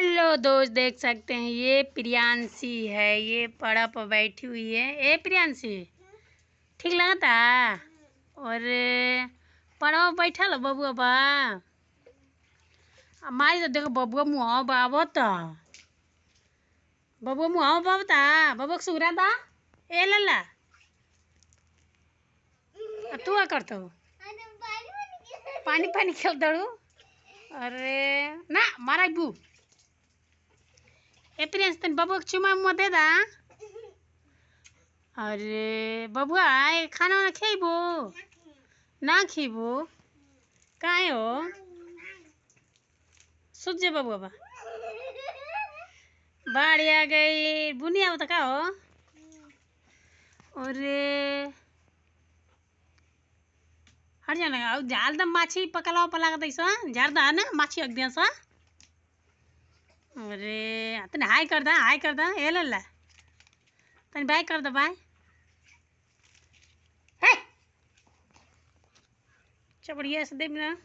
Hello दोस्त, देख सकते हैं ये प्रियांशी है। ये पड़ा पर बैठी हुई है। ए प्रियांशी, ठीक लगा था? और पड़ा बैठल बबुआ बा मारी तो देखो बबुआ मुँह बाबत बबुआ मुँह बाबता बबुआ सुगरा था। ए लल्ला तू क्या करता हो? पानी पानी खेल दड़ू। अरे ना मारा बू। ए प्रियांश तन बबुआ चुमा मुँह दे दा। अरे बबुआ खाना वाना खेबो ना खीबो काहे हो? सुत जे बबुआ बा बाढ़ आ गई बुनिया बता का हो। अरे हट जाना झाल दम माछी पकला पला झाड़ दा ना माछी अग दिया सा। अरे तने हाय कर दा ए लल्ला तने बाय कर दा बाय। चपड़िया से दे ना।